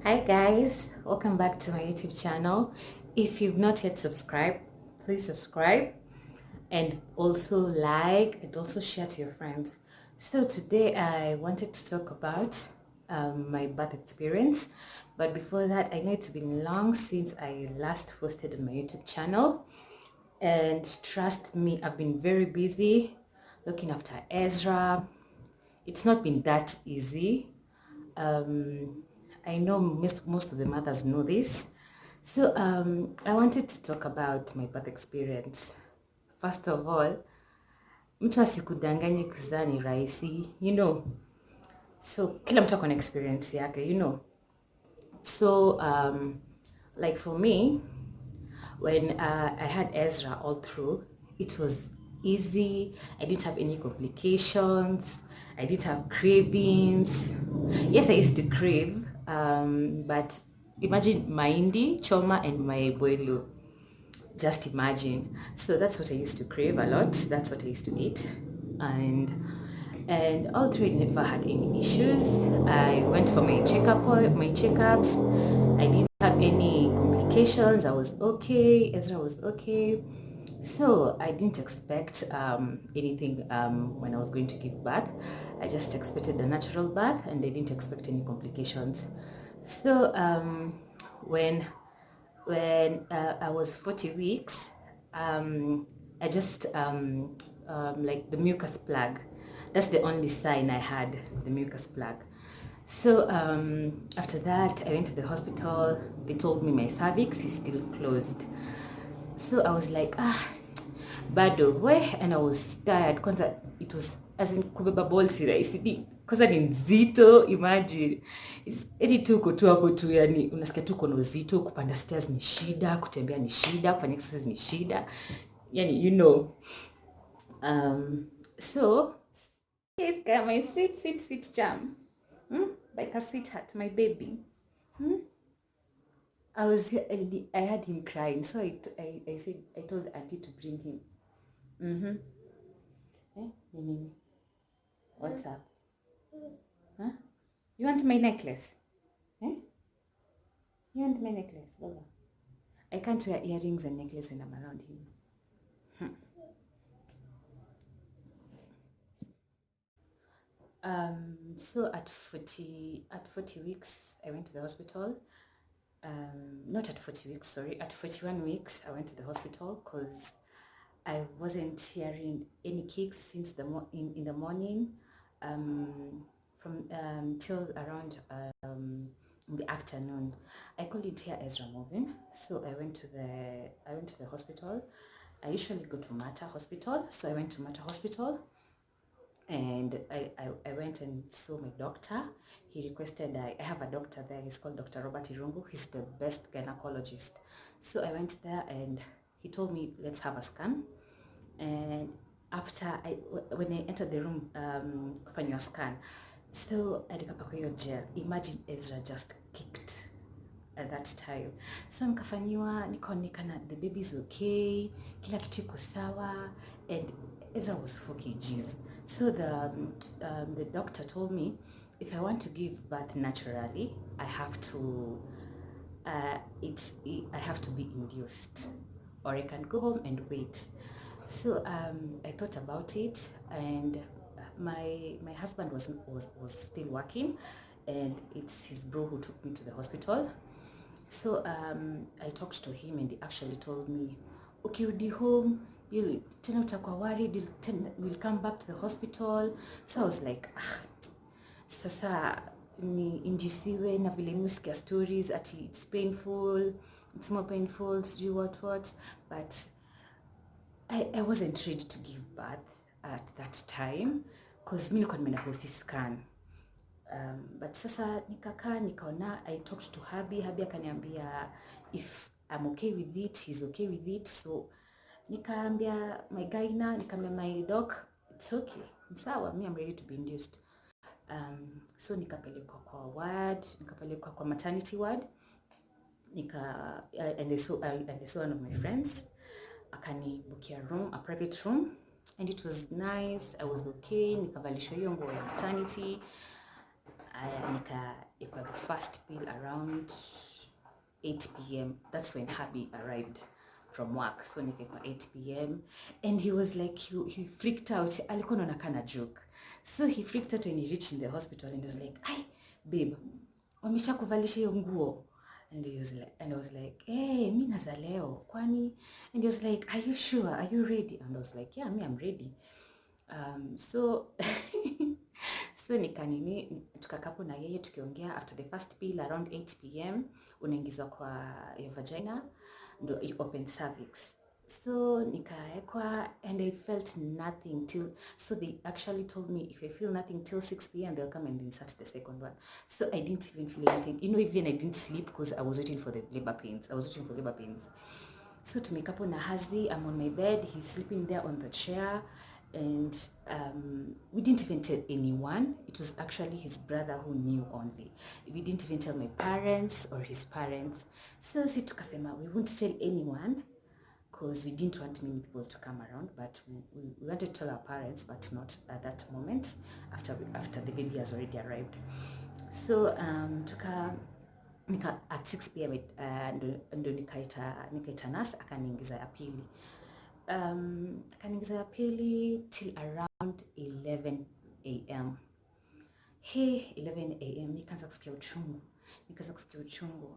Hi guys, welcome back to my YouTube channel. If you've not yet subscribed, please subscribe and also like and also share to your friends. So today I wanted to talk about my birth experience, but before that I know it's been long since I last posted on my YouTube channel, and trust me, I've been very busy looking after Ezra. It's not been that easy. um, I know most of the mothers know this. So I wanted to talk about my birth experience. First of all, mtu asikudanganye kuzaa ni rahisi, So kila mtu ako na experience yake, So like for me, when I had Ezra all through, it was easy. I didn't have any complications. I didn't have cravings. Yes, I used to crave, but imagine mahindi, choma, and my boilo. Just imagine. So that's what I used to crave a lot. That's what I used to eat, and all three never had any issues. I went for my checkups. I didn't have any complications. I was okay. Ezra was okay. So I didn't expect anything when I was going to give birth. I just expected a natural birth, and I didn't expect any complications. So when I was 40 weeks, I just like the mucus plug. That's the only sign I had, the mucus plug. So after that, I went to the hospital. They told me my cervix is still closed. So I was like, bado we, and I was tired kwanza. It was as in kubeba ball si rahisi kwanza, ni nzito. Imagine eti tu uko tu hapo tu, yani unasikia tu uko na uzito. Kupanda stairs ni shida, kutembea ni shida, kufanya exercise ni shida, yani so yes guy, my sweet charm, like a sweetheart, my baby. I had him crying, so I said, I told auntie to bring him. Nini? What's up? Huh? You want my necklace? Eh? You want my necklace, Baba? I can't wear earrings and necklace when I'm around him. So at 40 weeks, I went to the hospital. Not at 40 weeks, sorry. At 41 weeks, I went to the hospital because I wasn't hearing any kicks since in the morning, from till around in the afternoon. I couldn't hear Ezra moving, so I went to the hospital. I usually go to Mata Hospital, so I went to Mata Hospital, and I went and saw my doctor. He requested, I have a doctor there, he's called Dr. Robert Irungu. He's the best gynecologist. So I went there and he told me, let's have a scan. And when I entered the room, kufanywa scan, so alikapa kwa hiyo gel. Imagine Ezra just kicked at that time. So nikafanyiwa, nikaonekana the baby's okay, kila kitu iko sawa, and Ezra was 4 kgs. So the doctor told me if I want to give birth naturally, I have to I have to be induced, or I can go home and wait. So I thought about it, and my husband was still working, and it's his bro who took me to the hospital. So I talked to him, and he actually told me, ukirudi home tena utakuwa worried, you'll come back to the hospital. So I was like, sasa ni induciwe na vile musikia stories ati it's painful, it's more painful, sijui what, but I wasn't ready to give birth at that time because mi nilikuwa nimeenda hosi scan. But sasa nikakaa nikaona, I talked to Habi akaniambia if I'm okay with it, he's okay with it. So nikaambia my gyna, nikaambia my doc, it's okay, sawa, me I'm ready to be induced. So nikapelekwa kwa ward, nikapelekwa kwa maternity ward, and I saw one of my friends akanibukia a private room, and it was nice. I was okay. Nikavalishwa hiyo nguo ya maternity. ikawa the first pill around 8 p.m. That's when hubby arrived from work. So nikaekwa 8 p.m. and he was like, he freaked out. Alikuwa anaona kana joke. So he freaked out when he reached in the hospital and he was like, "Ai, babe, wamesha kuvalisha hiyo nguo." And I was like, "Hey, mimi naza leo. Kwani?" And he was like, "Are you sure? Are you ready?" And I was like, "Yeah, I'm ready." So so nikanini tukakapo na yeye tukiongea. After the first pill around 8 p.m. unaingizwa kwa your vagina ndo you open cervix. So nikaekwa and I felt nothing till, so they actually told me if I feel nothing till 6 p.m. they'll come and insert the second one. So I didn't even feel anything, you know, even I didn't sleep because I was waiting for the labor pains. So tumekapo na Hazi, I'm on my bed, he's sleeping there on the chair, and we didn't even tell anyone. It was actually his brother who knew only. We didn't even tell my parents or his parents. So si tukasema we won't tell anyone because we didn't want many people to come around, but we wanted to tell our parents, but not at that moment, after the baby has already arrived. So nika at 6 p.m. ndo nikaita nurse akaniingiza ya pili. Akaniingiza ya pili till around 11 a.m. Hey, 11 a.m. nikaanza kusikia uchungu.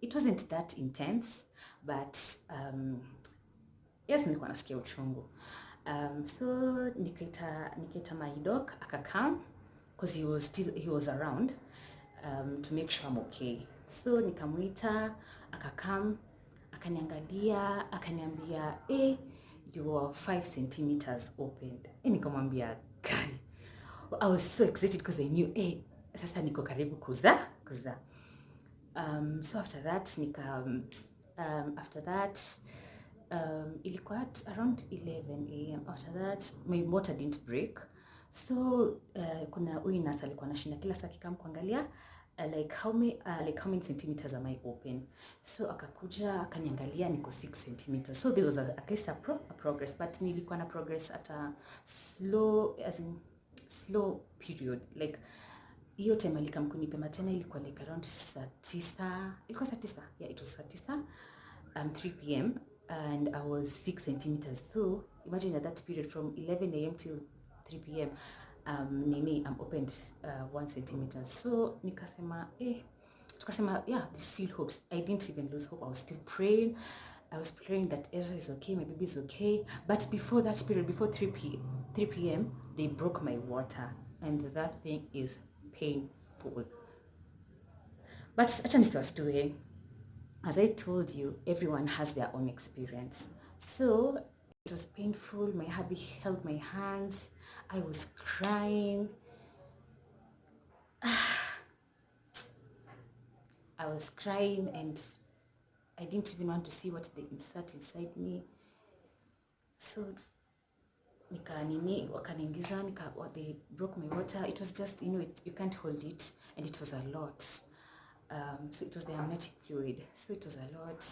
It wasn't that intense, but yes, nilikuwa nasikia uchungu. So nikaita my doc akakam because he was around to make sure I'm okay. So nikamuita akakam, akaniangalia, akaniambia you are 5 centimeters opened. Nikamwambia kai. I was so excited because I knew sasa niko karibu kuzaa. So after that ilikuwa around 11 a.m. After that my motor didn't break. So kuna huyu nurse alikuwa anashinda kila saa kikam kuangalia like how many centimeters am I open. So akakuja akaniangalia niko 6 centimeters. So there was at least a progress, but nilikuwa na progress at a slow period. Like hiyo time alikam kunipima tena ilikuwa like around saa 9. Ilikuwa saa 9. Yeah, it was saa 9 3 p.m. and I was 6 centimeters. So imagine at that period from 11 a.m. till 3 p.m. I'm opened 1 centimeter. So nikasema tukasema yeah, there's still hopes. I didn't even lose hope. I was still praying. I was praying that Ezra is okay, my baby is okay. But before that period, before 3 p.m., they broke my water, and that thing is painful. But acha nisiwastue. As I told you, everyone has their own experience. So it was painful. My hubby held my hands. I was crying. I was crying and I didn't even want to see what they insert inside me. So wakaniingiza, they broke my water. It was just, you know, you can't hold it, and it was a lot. So it was the amniotic fluid. So it was a lot,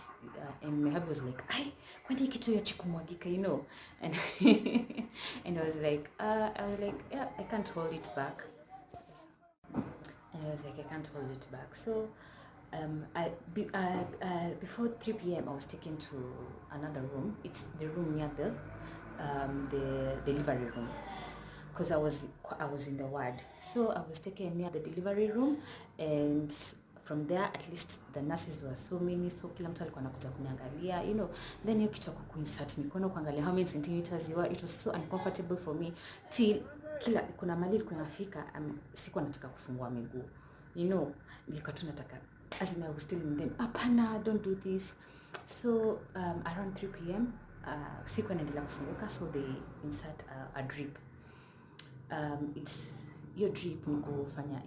and my hubby was like, "Ai, kwani kitu ya chikumwagika, you know?" And and I was like, yeah, I can't hold it back. And I was like, I can't hold it back. So before 3 p.m. I was taken to another room. It's the room near the delivery room, because I was in the ward. So I was taken near the delivery room, and from there at least the nurses were so many, so kila mtu alikuwa anakuja kuniangalia, you know. Then hiyo kitu kuinsert mikono kuangalia how many centimeters you are, it was so uncomfortable for me till kuna mali ilikuwa inafika sikuwa nataka kufungua miguu, you know. Nilikuwa tu nataka, as in I was telling them, "Hapana, don't do this." So around 3 p.m. sikuwa naendelea kufunguka, so they insert a drip. It's your drip ni kufanya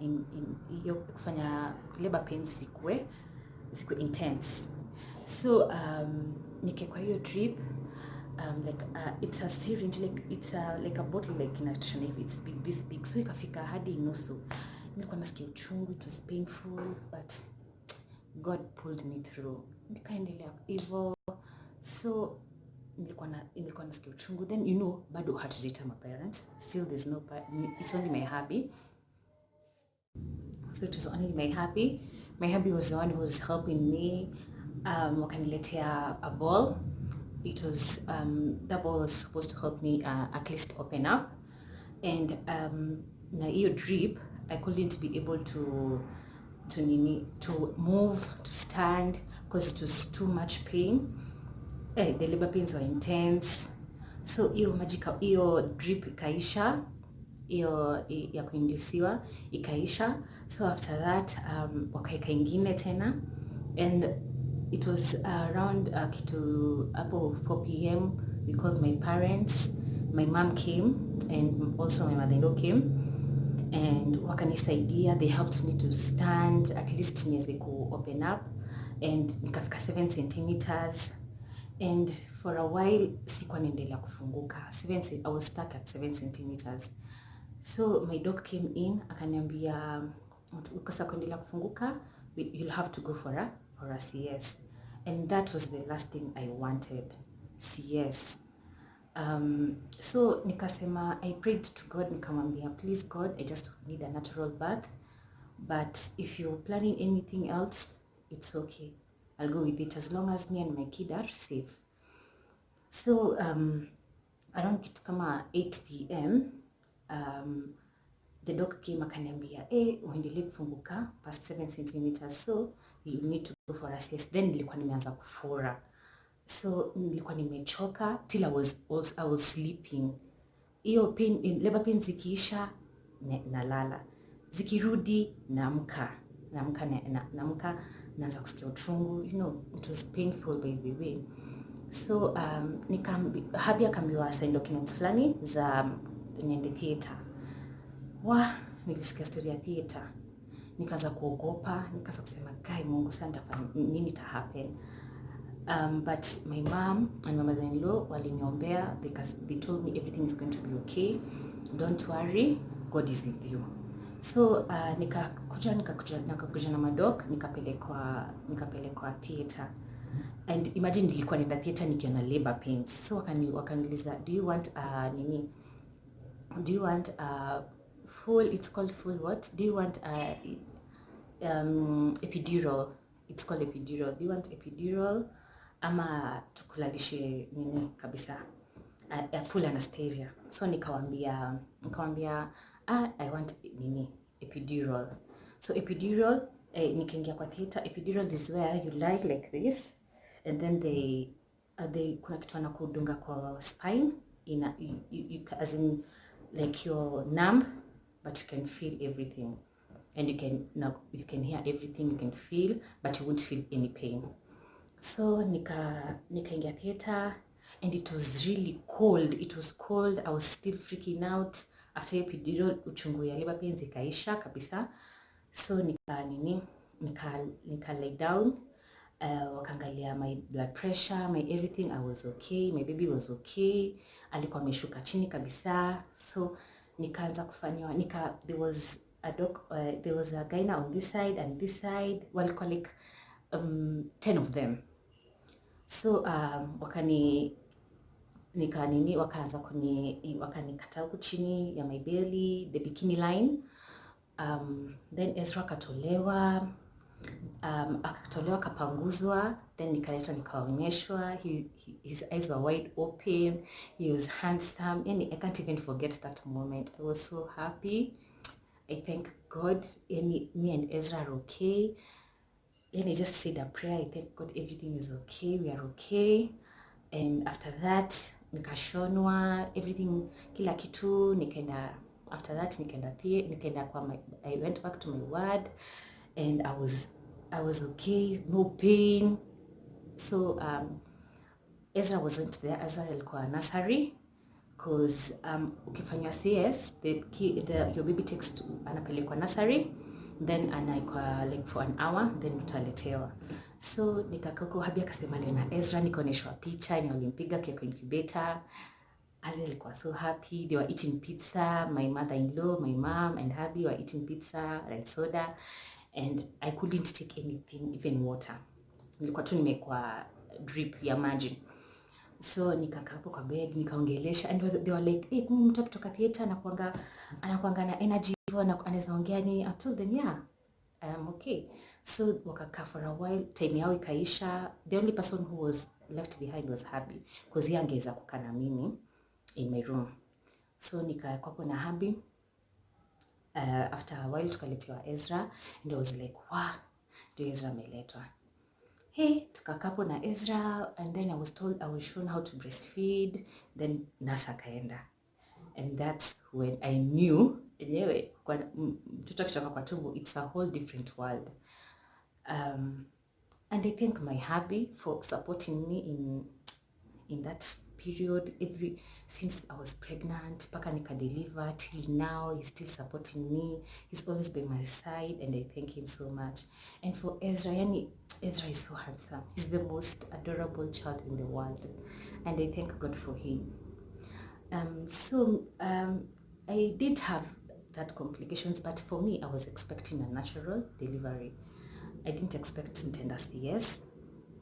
kufanya labor pains zikuwe intense. So nikekwa hiyo drip, like it's a syringe, like it's like a bottle, like inatosha if it's this big. So ikafika hadi nusu. Nilikuwa nasikia uchungu, it was painful, but God pulled me through. Nikaendelea hivyo. So nilikuwa nasikia uchungu, then you know, bado hatujaita my parents, still there's no it's only my hubby. So it was only my hubby. My hubby was the one who was helping me. Wakaniletea a ball. It was that ball was supposed to help me at least open up, and na hiyo drip I couldn't be able to move, to stand, because it was too much pain. The labor pains were intense. So hiyo drip ikaisha, hiyo ya kuindusiwa ikaisha. So after that wakaeka ingine tena, and it was around kitu hapo 4 p.m. we called my parents. My mom came and also my mother-in-law came and wakanisaidia. They helped me to stand at least niweze ku open up, and nikafika 7 centimeters, and for a while sikuwa naendelea kufunguka. I was stuck at 7 centimeters. So my doc came in akaniambia, ukikosa kuendelea kufunguka, you'll have to go for a CS. And that was the last thing I wanted, CS. So nikasema, I prayed to God, nikamwambia, please God, I just need a natural birth, but if you're planning anything else, it's okay, I'll go with it as long as me and my kid are safe. So around kitu kama 8 p.m. The doc came akaniambia, uendelee kufunguka past 7 centimeters, so you need to go for a CS. Then nilikuwa nimeanza kufura, so nilikuwa nimechoka till I was sleeping. Hiyo pain, labor pain zikiisha nalala, zikirudi naamka naanza kusikia uchungu, you know, it was painful by the way. So hubby akaambiwa sign documents fulani za niende theater. Nilisikia story ya theater, nikaanza kuogopa, nikaanza kusema kai Mungu, sasa nitafanya nini, ta happen. But my mom and my mother-in-law waliniombea, because they told me everything is going to be okay, don't worry, God is with you. So nikakuja na madoc, nikapelekwa theater. And imagine nilikuwa naenda theater nikiona labor pains. So wakaniuliza, do you want full, it's called full what? Do you want epidural? It's called epidural. Do you want epidural ama tukulalishe nini kabisa, full anesthesia? So nikawambia I want epidural. So epidural, nikaingia kwa theater. Epidural is where you lie like this, and then they kuna kitu wanakudunga kwa spine, as in like you're numb but you can feel everything, and you can hear everything, you can feel, but you won't feel any pain. So nikaingia theater, and it was really cold. It was cold. I was still freaking out. After epidural, uchungu ya labor pains ikaisha kabisa. So nika lay down, wakaangalia my blood pressure, my everything. I was okay, my baby was okay, alikuwa ameshuka chini kabisa. So nikaanza kufanywa, there was a gyna on this side and this side, walikuwa like 10 of them. So wakanikata huku chini ya my belly, the bikini line. Then Ezra akatolewa, akapanguzwa, then nikaletwa, nikaonyeshwa. His eyes were wide open, he was handsome, and I can't even forget that moment. I was so happy. I thank God, me and Ezra are okay. And I just said a prayer. I thank God everything is okay, we are okay. And after that nikashonwa everything, kila kitu. After that nikaenda I went back to my ward, and I was okay, no pain. So Ezra wasn't there. Ezra alikuwa nursery, because ukifanya CS your baby takes to anapelekwa nursery, then anaikwa like for an hour, then utaletewa. So nikakako, hubby akasema leo na Ezra, nikaoneshwa picha ni walimpiga kwa incubator. Azia alikuwa so happy. They were eating pizza. My mother-in-law, my mom and hubby were eating pizza and soda, and I couldn't take anything, even water. Nilikuwa tu nimekwa drip ya maji. So nikakaa hapo kwa bed, nikaongelesha, and they were like, mtoto kutoka theater anakuanga na energy anaweza ongea ni, I told them yeah, I'm okay. So wakakaa for a while, time yao ikaisha. The only person who was left behind was Habi, because yeye angeweza kukaa na mimi in my room. So nikaekwa hapo na Habi. After a while tukaletewa Ezra, and I was like, wow, ndio Ezra ameletwa. Hey, tukakapo na Ezra, and then I was shown how to breastfeed, then nasa kaenda. And that's when I knew, anyway, mtoto akitoka kwa tumbo, it's a whole different world. And I thank my hubby for supporting me in that period. Since I was pregnant, paka nika deliver till now, he's still supporting me. He's always by my side, and I thank him so much. And for Ezra, Ezra is so handsome. He's the most adorable child in the world, and I thank God for him. I didn't have that complications, but for me, I was expecting a natural delivery. I didn't expect nitaenda CS,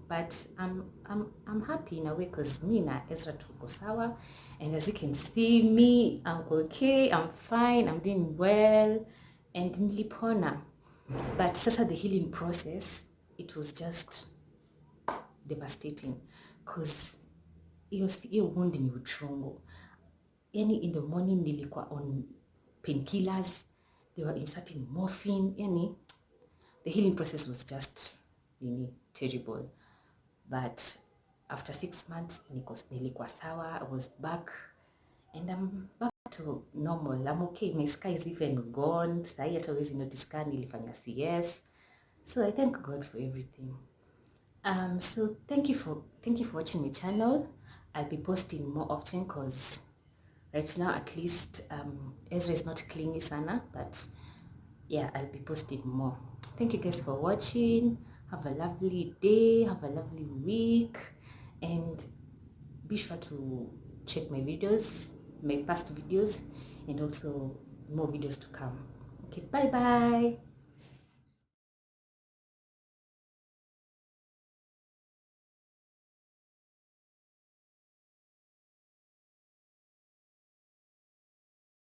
but I'm happy in a way, because me na Ezra tuko sawa, and as you can see me, I'm okay, I'm fine, I'm doing well, and nilipona. But sasa the healing process, it was just devastating, because hiyo wound ni uchungu. Yani in the morning nilikuwa on painkillers, they were inserting morphine, yani the healing process was just terrible. But after 6 months nilikuwa sawa, I was back, and I'm back to normal. I'm okay, my scar is even gone. Sahi hata huwezi notice kama nilifanya CS. So I thank God for everything. So thank you for watching my channel. I'll be posting more often, because right now at least Ezra is not clingy sana, but yeah, I'll be posting more. Thank you guys for watching. Have a lovely day, have a lovely week, and be sure to check my videos, my past videos, and also more videos to come. Okay, bye bye.